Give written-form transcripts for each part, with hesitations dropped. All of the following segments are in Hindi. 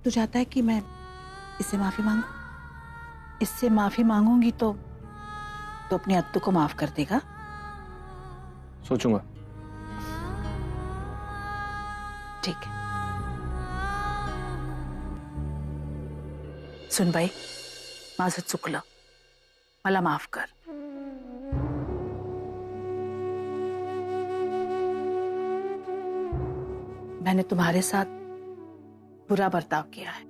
तू चाहता है कि मैं इससे माफी मांगू? इससे माफी मांगूंगी तो अपने अत्तू को माफ कर देगा? सोचूंगा। ठीक है। सुन बाई, माझं चुकलं, मला माफ कर. मैंने तुम्हारे साथ बुरा बर्ताव किया है.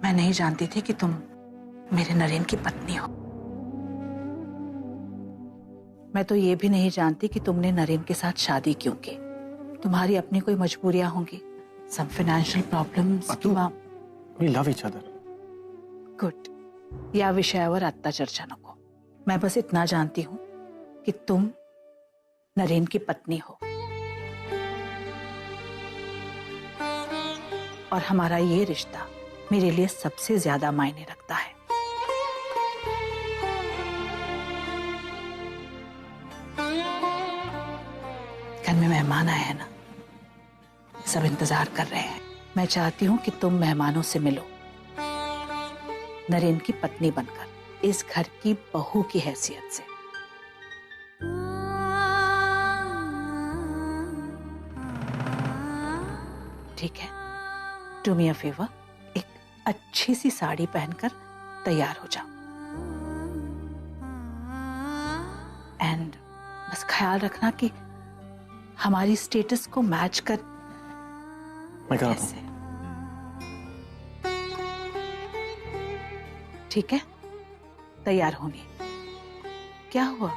मैं नहीं जानती थी कि तुम मेरे नरेन की पत्नी हो. मैं तो ये भी नहीं जानती कि तुमने नरेन के साथ शादी क्यों की. तुम्हारी अपनी कोई मजबूरियां होंगी, सम फाइनेंशियल प्रॉब्लम्स किंवा. We love each other. Good. या विषयावर आत्ता चर्चा नको. मैं बस इतना जानती हूं कि तुम नरेन की पत्नी हो और हमारा ये रिश्ता मेरे लिए सबसे ज्यादा मायने रखता है. घर में मेहमान आए हैं ना, सब इंतजार कर रहे हैं. मैं चाहती हूं कि तुम मेहमानों से मिलो, नरेन की पत्नी बनकर, इस घर की बहू की हैसियत से. ठीक है? डू मी अ फेवर, एक अच्छी सी साड़ी पहनकर तैयार हो जाओ. एंड बस ख्याल रखना कि हमारी स्टेटस को मैच कर. मैं करा कैसे? ठीक है, तैयार होंगी. क्या हुआ?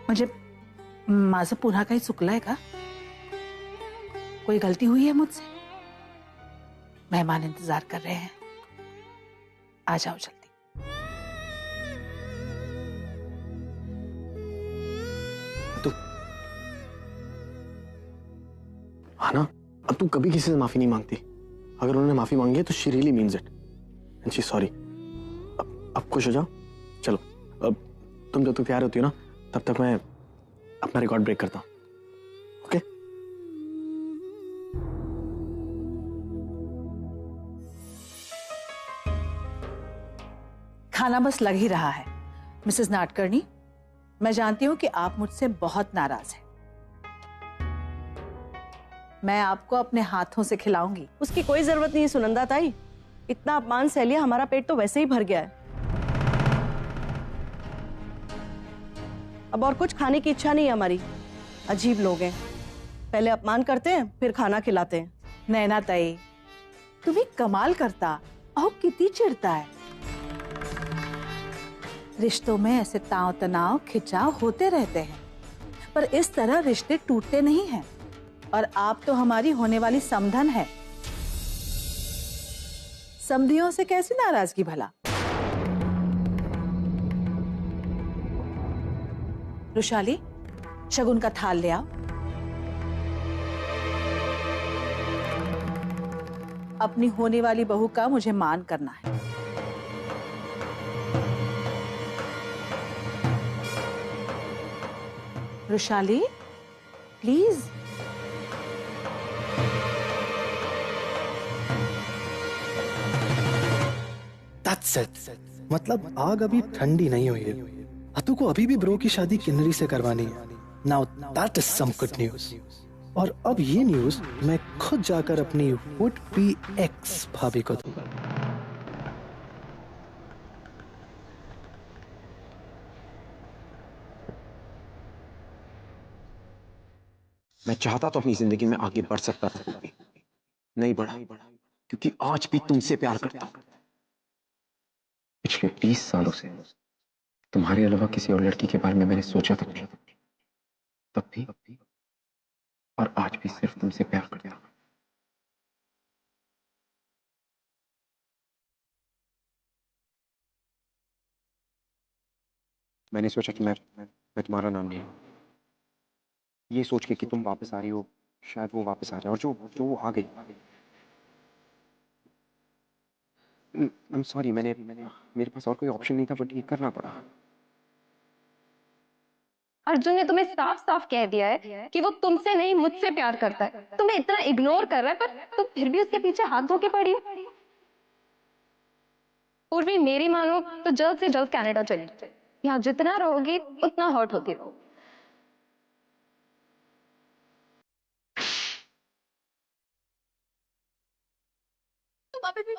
म्हणजे माझं पुन्हा काही चुकलंय का? कोई गलती हुई है मुझसे? मेहमान इंतजार कर रहे हैं, आ जाओ जल्दी. तू हाँ ना, अब तू कभी किसी से माफी नहीं मांगती. अगर उन्होंने माफी मांगी है तो she really means it and she sorry. अब खुश हो जाओ. चलो, अब तुम जब तक तैयार होती हो ना, तब तक मैं अपना रिकॉर्ड ब्रेक करता हूँ. ओके? खाना बस लग ही रहा है. मिसेस नाटकर्णी, मैं जानती हूं कि आप मुझसे बहुत नाराज हैं. मैं आपको अपने हाथों से खिलाऊंगी. उसकी कोई जरूरत नहीं है सुनंदा ताई. इतना अपमान सह लिया, हमारा पेट तो वैसे ही भर गया है. अब और कुछ खाने की इच्छा नहीं है हमारी. अजीब लोग हैं, पहले अपमान करते हैं फिर खाना खिलाते हैं. नैना ताई, तुम्ही कमाल करता. अहो किती चिढ़ता है. रिश्तों में ऐसे ताव तनाव खिंचाव होते रहते हैं, पर इस तरह रिश्ते टूटते नहीं हैं. और आप तो हमारी होने वाली समधन है. समधियों से कैसी नाराजगी भला? रुशाली, शगुन का थाल ले आओ. अपनी होने वाली बहू का मुझे मान करना है. रुशाली, प्लीज. That's it. मतलब आग अभी ठंडी नहीं हुई है. अतु को अभी भी ब्रो की शादी किन्नरी से करवानी है. Now that is some good news. और अब ये न्यूज मैं खुद जाकर अपनी would be ex भाभी को दूंगा. मैं चाहता तो अपनी जिंदगी में आगे बढ़ सकता था, नहीं बढ़ा, क्योंकि आज भी तुमसे प्यार करता हूं. पिछले 20 सालों से तुम्हारे अलावा किसी और लड़की के बारे में मैंने सोचा तक नहीं. तब भी और आज भी सिर्फ तुमसे प्यार करता हूं. मैंने सोचा कि मैं तुम्हारा नाम लूं, ये सोच के कि तुम वापस आ रही हो, शायद वो वापस आ जाए. और जो वो आ गई. I'm sorry, मेरे पास और कोई ऑप्शन नहीं था, बट ये करना पड़ा. अर्जुन ने तुम्हें साफ साफ कह दिया है कि वो तुमसे नहीं मुझसे प्यार करता है। तुम्हें इतना इग्नोर कर रहा है पर तुम फिर भी उसके पीछे हाथ धो के पड़ी हो। पूर्वी मेरी मानो तो जल्द से जल्द कनाडा चली जाए। यहाँ जितना रहोगी उतना हर्ट होती रहो। तुम अभी भी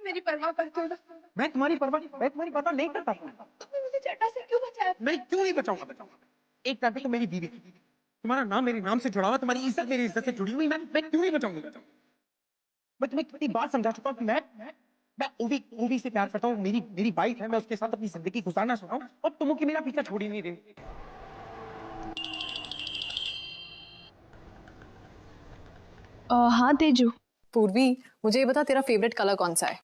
मेरी परवाह करते हो ना? मैं तुम्हारी परवाह नहीं करता। तुमने मुझे चड्ढा से क्यों बचाया? मैं क्यों नहीं बचाऊंगा? एक टाइम पे तो मेरी बीवी थी, तुम्हारा नाम मेरे नाम से जुड़ा हुआ, तुम्हारी इज्जत मेरी इज्जत से जुड़ी हुई, मैं क्यों नहीं बचाऊंगा? मैं तुम्हें कितनी बार समझा चुका हूँ कि मैं ओवी से प्यार करता हूँ, मेरी वाइफ है, मैं उसके साथ अपनी जिंदगी गुजारना चाहता हूँ, और तुम की मेरा पीछा छोड़ ही नहीं रही। हाँ तेजू। पूर्वी, मुझे ये बता तेरा फेवरेट कलर कौन सा है?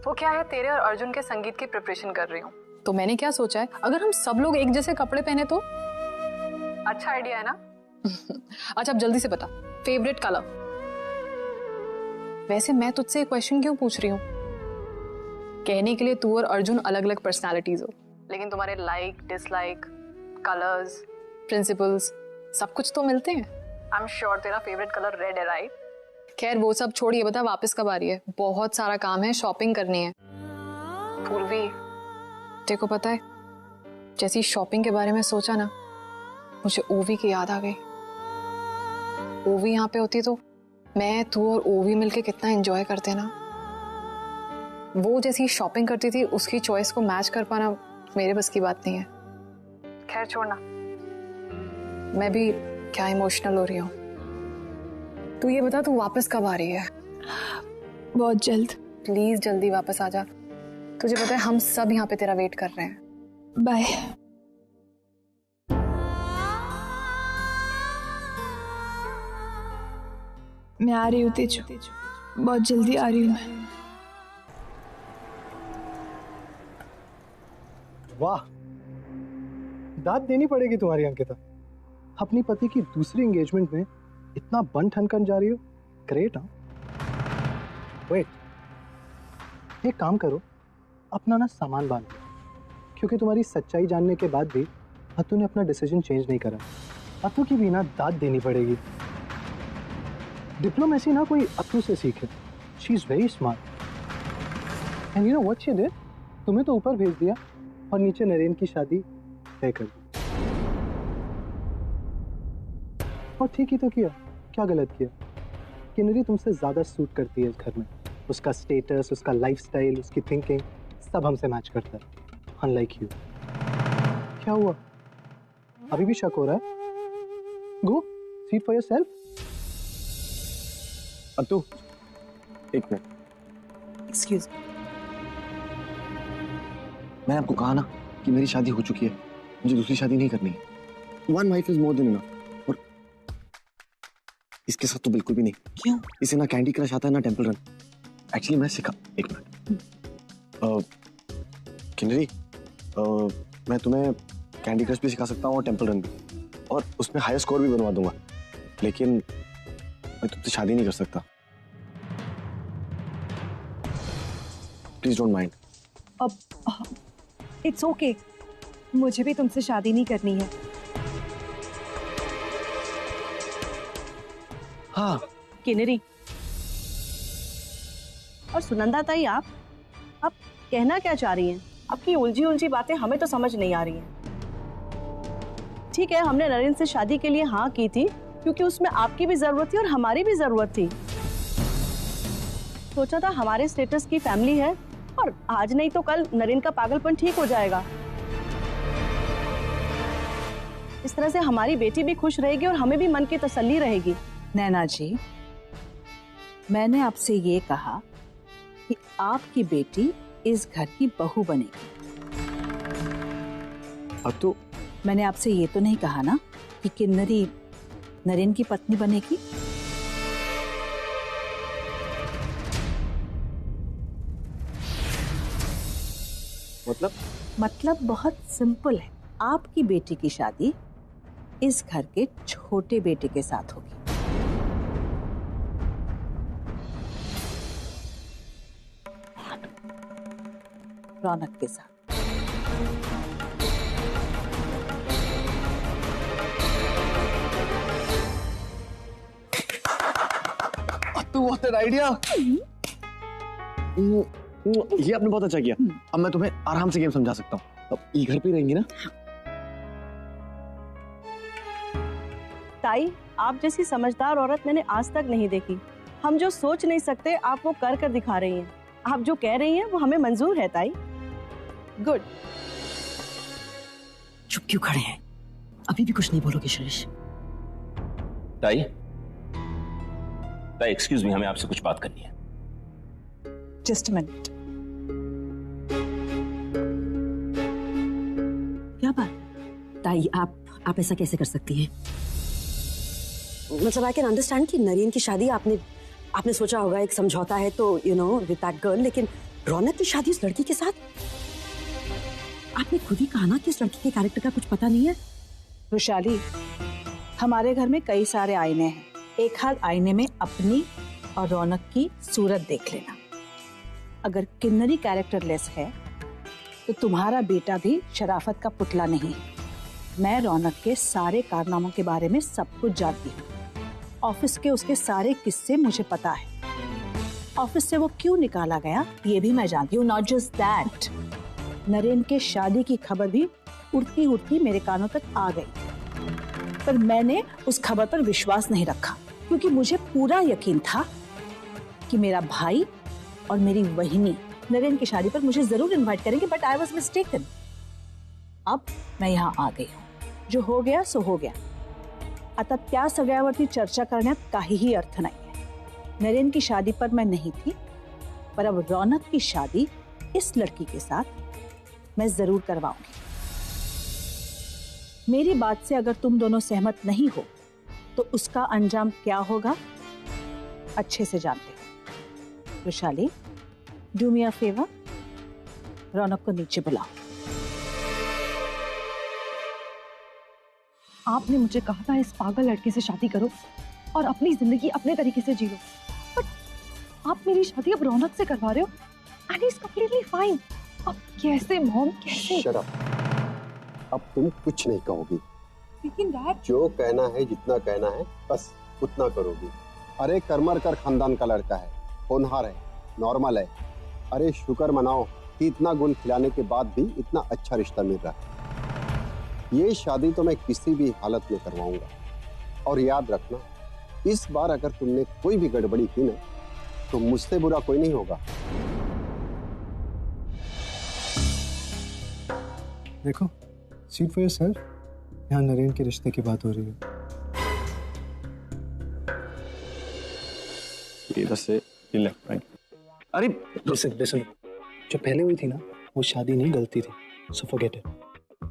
वो क्या है, तेरे और अर्जुन के संगीत की प्रिपरेशन कर रही हूँ, तो मैंने क्या सोचा है, अगर हम सब लोग एक जैसे कपड़े पहने तो अच्छा आइडिया है ना? अच्छा अब जल्दी से बता, फेवरेट कलर। वैसे मैं तुझसे एक क्वेश्चन क्यों पूछ रही हूँ? कहने के लिए तू और अर्जुन अलग अलग पर्सनालिटीज हो, लेकिन तुम्हारे लाइक डिसलाइक, कलर्स, प्रिंसिपल्स सब कुछ तो मिलते हैं। आई एम श्योर तेरा फेवरेट कलर रेड है, राइट? खैर वो सब छोड़, ये बता वापस कब आ रही है? बहुत सारा काम है, शॉपिंग करनी है। पूर्वी, तेरे को पता है, जैसी शॉपिंग के बारे में सोचा ना, मुझे ओवी की याद आ गई। ओवी यहाँ पे होती तो मैं, तू और ओवी मिलके कितना एंजॉय करते ना। वो जैसी शॉपिंग करती थी, उसकी चॉइस को मैच कर पाना मेरे बस की बात नहीं है। खैर छोड़ना, मैं भी क्या इमोशनल हो रही हूँ। तू ये बता, तू वापस कब आ रही है? बहुत जल्द। प्लीज जल्दी वापस आ जा। तुझे पता है हम सब यहाँ पे तेरा वेट कर रहे हैं। बाय। मैं आ रही हूँ तेजू, बहुत जल्दी आ रही हूँ मैं। वाह, दाद देनी पड़ेगी तुम्हारी अंकिता। अपनी पति की दूसरी एंगेजमेंट में इतना बन ठन कर जा रही हो, ग्रेट। हाँ वेट, एक काम करो, अपना ना सामान बांध लो, क्योंकि तुम्हारी सच्चाई जानने के बाद भी अतु ने अपना डिसीजन चेंज नहीं करा। अतु की भी ना दाद देनी पड़ेगी। डिप्लोमेसी ना कोई अतु से सीखे, she is very smart. And you know what she did? तुम्हें तो ऊपर भेज दिया और नीचे नरेन की शादी तय कर दी। और ठीक ही तो किया, क्या गलत किया? किन्नरी तुमसे ज्यादा सूट करती है इस घर में। उसका स्टेटस, उसका लाइफस्टाइल, उसकी थिंकिंग सब हमसे मैच करता है, अनलाइक यू। क्या हुआ, अभी भी शक हो रहा है? गो सी फॉर योरसेल्फ। अतु, एक मिनट। Excuse me. मैंने आपको कहा ना कि मेरी शादी हो चुकी है, मुझे दूसरी शादी नहीं करनी है। One wife is more than enough. और इसके साथ तो बिल्कुल भी नहीं। क्यों? इसे ना कैंडी क्रश आता है ना टेंपल रन। एक्चुअली मैं सिखा, एक मिनट। किन्नरी, मैं तुम्हें कैंडी क्रश भी सिखा सकता हूँ और टेंपल रन भी, और उसमें हाई स्कोर भी बनवा दूंगा, लेकिन मैं तुमसे शादी नहीं कर सकता। Please don't mind. अब इट्स ओके, मुझे भी तुमसे शादी नहीं करनी है। हाँ किन्नरी और सुनंदा ताई, आप कहना क्या चाह रही हैं? आपकी उलझी उलझी बातें हमें तो समझ नहीं आ रही हैं। ठीक है, हमने नरेन से शादी के लिए हाँ की थी क्योंकि उसमें आपकी भी जरूरत थी और हमारी भी जरूरत थी। सोचा था हमारे स्टेटस की फैमिली है और आज नहीं तो कल नरेन का पागलपन ठीक हो जाएगा। इस तरह से हमारी बेटी भी खुश रहेगी और हमें भी मन की तसल्ली रहेगी। नैना जी, मैंने आपसे ये कहा कि आपकी बेटी इस घर की बहू बनेगी। अब तो मैंने आपसे ये तो नहीं कहा ना कि किन्नरी नरेन की पत्नी बनेगी। मतलब बहुत सिंपल है, आपकी बेटी की शादी इस घर के छोटे बेटे के साथ होगी। रौनक के साथ। तू व्हाट एन आइडिया। ये आपने बहुत अच्छा किया। अब मैं तुम्हें आराम से गेम समझा सकता हूँ। अब ये घर पे रहेंगी ना? ताई, आप जैसी समझदार औरत मैंने आज तक नहीं देखी। हम जो सोच नहीं सकते आप वो कर कर दिखा रही हैं। आप जो कह रही हैं वो हमें मंजूर है ताई। गुड। चुप क्यों खड़े हैं? अभी भी कुछ नहीं बोलोगे शिरीष? ताई, ताई एक्सक्यूज मी, हमें आपसे कुछ बात करनी है। Just a minute. क्या बात? ताई, आप ऐसा कैसे कर सकती हैं? मतलब आई कैन अंडरस्टैंड कि नरेन की शादी आपने सोचा होगा एक समझौता है तो you know with that girl, लेकिन रौनक की शादी उस लड़की के साथ? आपने खुद ही कहा ना कि उस लड़की के कैरेक्टर का कुछ पता नहीं है। वैशाली, हमारे घर में कई सारे आईने हैं। एक हाथ आईने में अपनी और रौनक की सूरत देख लेना। अगर किन्नरी कैरेक्टरलेस है तो तुम्हारा बेटा भी शराफत का पुतला नहीं है। मैं रौनक के सारे कारनामों के बारे में सब कुछ जानती हूँ। ऑफिस के उसके सारे किस्से मुझे पता है। ऑफिस से वो क्यों निकाला गया ये भी मैं जानती हूँ। नॉट जस्ट दैट, नरेन के शादी की खबर भी उड़ती उड़ती मेरे कानों तक आ गई, पर मैंने उस खबर पर विश्वास नहीं रखा क्योंकि मुझे पूरा यकीन था कि मेरा भाई और मेरी वहिनी नरेन की शादी पर मुझे जरूर इनवाइट करेंगे, बट आई वाज मिस्टेकन। अब मैं यहाँ आ गई हूँ। जो हो गया सो हो गया। आता त्या सगळ्यावरती चर्चा करण्यात काहीही अर्थ नाही है। नरेन की शादी पर मैं नहीं थी, पर अब रौनक की शादी इस लड़की के साथ मैं जरूर करवाऊंगी। मेरी बात से अगर तुम दोनों सहमत नहीं हो तो उसका अंजाम क्या होगा अच्छे से जानते हो। Vaishali, do me a favour, Raunak को नीचे बुलाओ। आपने मुझे कहा था इस पागल लड़के से शादी करो और अपनी जिंदगी अपने तरीके से जी लो, बट आप मेरी शादी अब रौनक से करवा रहे हो and he is completely fine. अब कैसे मॉम, कैसे? Shut up. अब तुम कुछ नहीं कहोगी। लेकिन डैड, जो कहना है, जितना कहना है बस उतना करोगी। अरे करमरकर खानदान का लड़का है, होनहार है, नॉर्मल है। अरे शुक्र मनाओ कि इतना गुण खिलाने के बाद भी इतना अच्छा रिश्ता मिल रहा है। ये शादी तो मैं किसी भी हालत में करवाऊंगा। और याद रखना, इस बार अगर तुमने कोई भी गड़बड़ी की ना तो मुझसे बुरा कोई नहीं होगा। देखो, सीट फॉर योरसेल्फ। यहाँ नरेन के रिश्ते की बात हो रही है। इधर से लेफ्ट राइट। अरे लिसन, जो पहले हुई थी ना वो शादी नहीं, गलती थी। So forget it,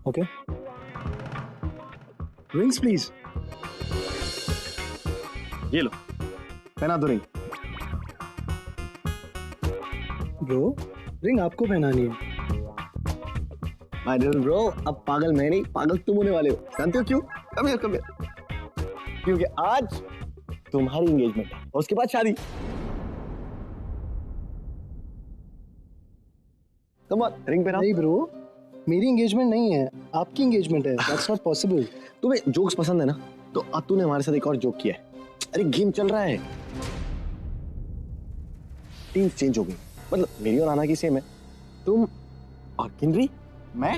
okay? Rings please. ये लो, पहना दो रिंग। ब्रो, रिंग आपको पहनानी है। माय डियर ब्रो, अब पागल मैं नहीं, पागल तुम होने वाले हो। जानते हो क्यों? Come here. क्योंकि आज तुम्हारी एंगेजमेंट है और उसके बाद शादी। कम ऑन, रिंग पहनाओ। नहीं ब्रो, मेरी एंगेजमेंट नहीं है, आपकी एंगेजमेंट है। That's not possible. तुम्हें जोक्स पसंद है ना, तो अतु ने हमारे साथ एक और जोक किया है। अरे गेम चल रहा है, टीम चेंज हो गई। मतलब मेरी और आना की सेम है। तुम और किन्नरी, मैं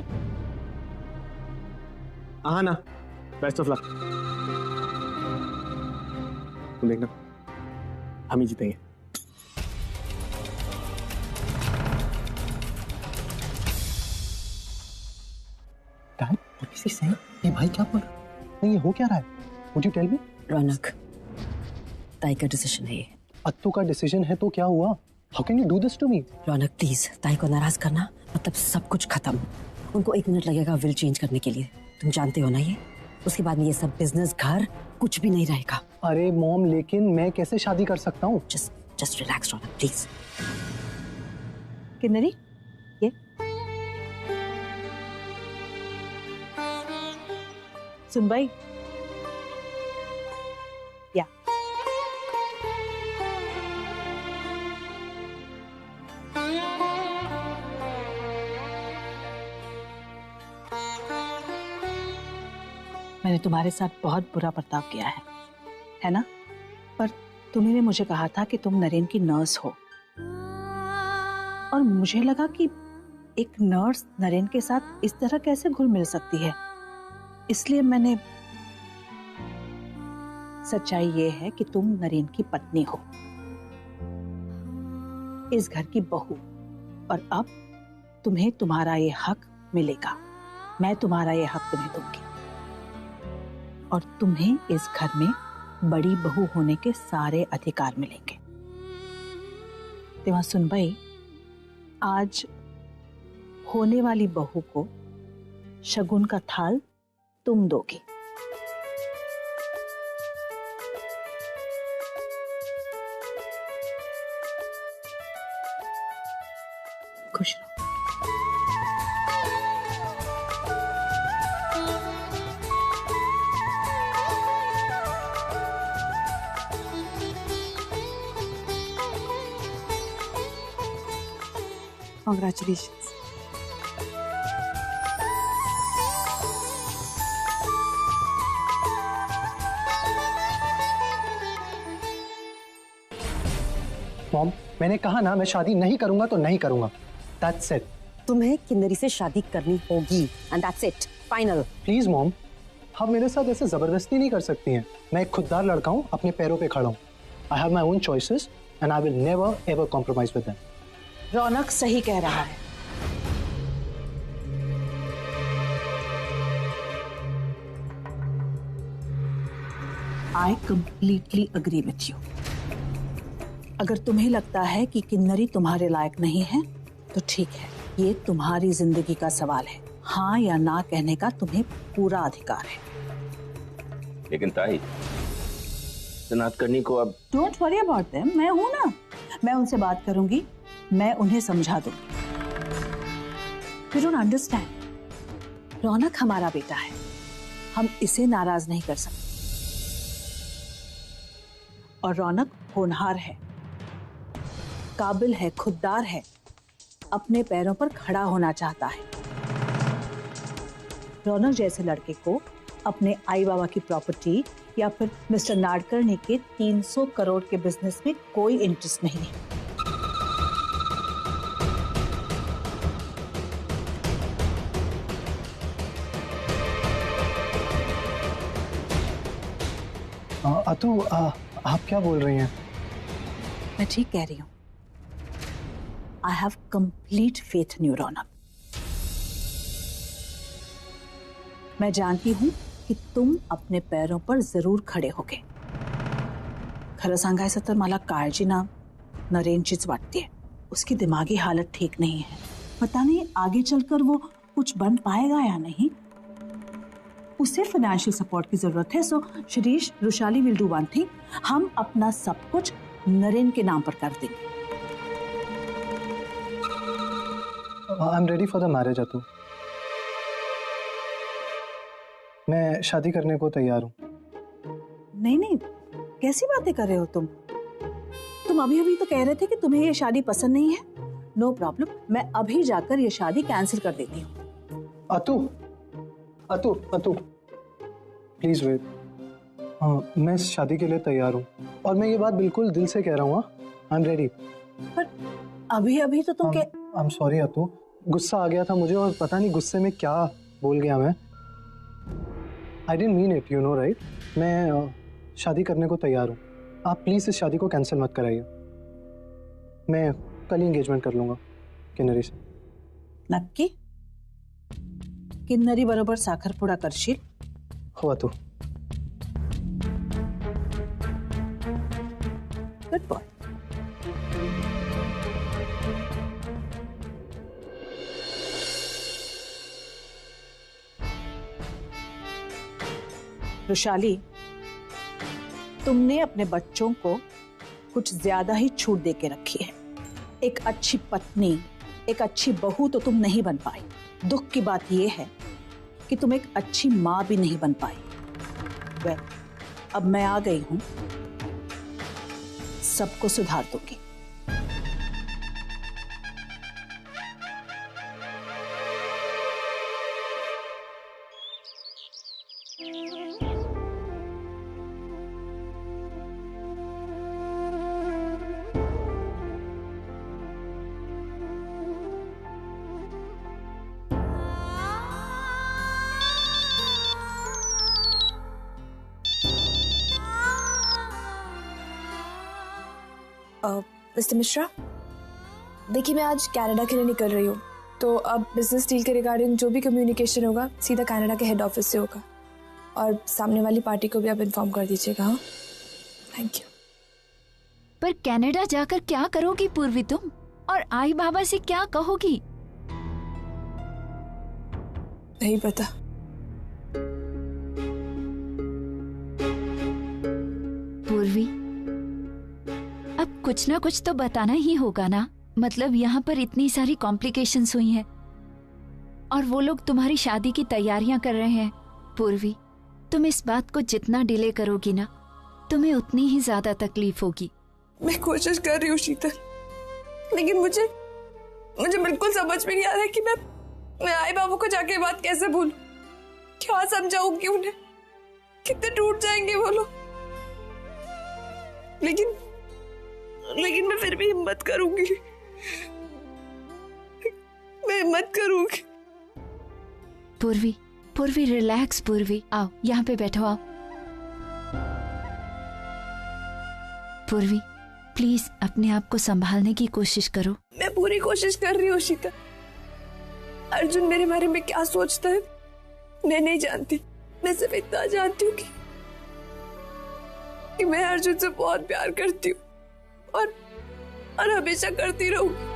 आना। Best of luck. तुम देखना, हम ही जीतेंगे। ये भाई क्या बोल? नहीं, ये हो क्या रहा है? Would you tell me? रौनक, ताई का डिसीजन है ये। अत्तू का डिसीजन है तो क्या हुआ? How can you do this to me? Raunak please, ताई को नाराज करना मतलब सब कुछ खत्म। उनको 1 मिनट लगेगा विल चेंज करने के लिए, तुम जानते हो ना ये। उसके बाद में ये सब बिजनेस, घर, कुछ भी नहीं रहेगा। अरे मॉम, लेकिन मैं कैसे शादी कर सकता हूँ? Just relax Raunak please. Kinnari, ये सुन भाई, या मैंने तुम्हारे साथ बहुत बुरा बर्ताव किया है ना? पर तुम्ही ने मुझे कहा था कि तुम नरेन की नर्स हो, और मुझे लगा कि एक नर्स नरेन के साथ इस तरह कैसे घुल मिल सकती है, इसलिए मैंने। सच्चाई ये है कि तुम नरेन की पत्नी हो, इस घर की बहू, और अब तुम्हें तुम्हारा ये हक मिलेगा। मैं तुम्हारा ये हक तुम्हें दूंगी, और तुम्हें इस घर में बड़ी बहू होने के सारे अधिकार मिलेंगे। तेवा सुनबाई, आज होने वाली बहू को शगुन का थाल तुम दोगी। खुश रहो। Congratulations. मॉम, मैंने कहा ना, मैं शादी नहीं करूंगा तो नहीं करूंगा। That's it. तुम्हें किन्नरी से शादी करनी होगी and that's it. Final. Please mom, आप मेरे साथ ऐसे जबरदस्ती नहीं कर सकती हैं। मैं एक खुददार लड़का हूँ, अपने पैरों पे खड़ा हूँ। I have my own choices and I will never ever compromise with them. रौनक सही कह रहा है। I completely agree with you. अगर तुम्हें लगता है कि किन्नरी तुम्हारे लायक नहीं है तो ठीक है, ये तुम्हारी जिंदगी का सवाल है। हाँ या ना कहने का तुम्हें पूरा अधिकार है। लेकिन ताई, नातकर्णी को अब डोंट वरी अबाउट देम, मैं हूं ना, मैं उनसे बात करूंगी, मैं उन्हें समझा दूंगी। यू डोंट अंडरस्टैंड, रौनक हमारा बेटा है, हम इसे नाराज नहीं कर सकते। और रौनक होनहार है, काबिल है, खुददार है, अपने पैरों पर खड़ा होना चाहता है। रौनक जैसे लड़के को अपने आई बाबा की प्रॉपर्टी या फिर मिस्टर नाडकर्णी के 300 करोड़ के बिजनेस में कोई इंटरेस्ट नहीं है। अतु, आप क्या बोल रही हैं? मैं ठीक कह रही हूँ। I have complete faith in you Raunak. मैं जानती हूं की तुम अपने पैरों पर जरूर खडे होगे। खरं सांगायचं तर मला काळजी ना नरेनचीच वाटते। उसकी दिमागी हालत ठीक नहीं है, पता नहीं आगे चलकर वो कुछ बन पाएगा या नहीं। उसे फाइनेंशियल सपोर्ट की जरूरत है। So Shirish, Rushali will do one thing, हम अपना सब कुछ नरेन के नाम पर कर देंगे। I am ready for the marriage Atu. मैं शादी करने को तैयार हूँ। नहीं नहीं, कैसी बातें कर रहे हो तुम? तुम अभी अभी तो कह रहे थे कि तुम्हें ये शादी पसंद नहीं है। नो प्रॉब्लम, मैं अभी जाकर ये शादी कैंसिल कर देती हूँ। अतु, अतु, अतु, प्लीज वेट। हाँ, मैं इस शादी के लिए तैयार हूँ, और मैं ये बात बिल्कुल दिल से कह रहा हूँ। आई एम रेडी। पर अभी अभी तो तुम आई एम सॉरी अतु, गुस्सा आ गया था मुझे, और पता नहीं गुस्से में क्या बोल गया मैं। I didn't mean it, you know right. मैं शादी करने को तैयार हूँ। आप प्लीज इस शादी को कैंसिल मत कराइए। मैं कल ही एंगेजमेंट कर लूंगा किन्नरी से। नक्की? किन्नरी बरोबर साखरपुडा करशील? हो अतु। Good boy. रुशाली, तुमने अपने बच्चों को कुछ ज्यादा ही छूट दे के रखी है। एक अच्छी पत्नी, एक अच्छी बहू तो तुम नहीं बन पाई। दुख की बात यह है कि तुम एक अच्छी मां भी नहीं बन पाई। वेल, अब मैं आ गई हूं, सबको सुधार दूंगी। मिस्टर मिश्रा, देखिए मैं आज कनाडा के लिए निकल रही हूँ, तो अब बिजनेस डील के रिगार्डिंग जो भी कम्युनिकेशन होगा सीधा कनाडा के हेड ऑफिस से होगा, और सामने वाली पार्टी को भी आप इन्फॉर्म कर दीजिएगा। हाँ, थैंक यू। पर कनाडा जाकर क्या करोगी पूर्वी तुम, और आई बाबा से क्या कहोगी? नहीं पता। पूर्वी, अब कुछ ना कुछ तो बताना ही होगा ना। मतलब यहाँ पर इतनी सारी कॉम्प्लिकेशंस हुई हैं और वो लोग तुम्हारी शादी की तैयारियां कर रहे हैं। पूर्वी, तुम इस बात को जितना डिले करोगी ना, तुम्हें उतनी ही ज्यादा तकलीफ होगी। मैं कोशिश कर रही हूँ शीतल, लेकिन मुझे बिल्कुल समझ में नहीं आ रहा है कि मैं आई बाबू को जाके बात कैसे बोलूं, क्या समझाऊंगी उन्हें, कितने टूट जाएंगे वो लोग। लेकिन मैं फिर भी हिम्मत करूंगी, मैं हिम्मत करूंगी। पूर्वी रिलैक्स। पूर्वी आओ, यहाँ पे बैठो, आओ। पूर्वी प्लीज अपने आप को संभालने की कोशिश करो। मैं पूरी कोशिश कर रही हूँ शीतल। अर्जुन मेरे बारे में क्या सोचता है मैं नहीं जानती। मैं सिर्फ इतना जानती हूँ कि मैं अर्जुन से बहुत प्यार करती हूँ और हमेशा करती रहूंगी।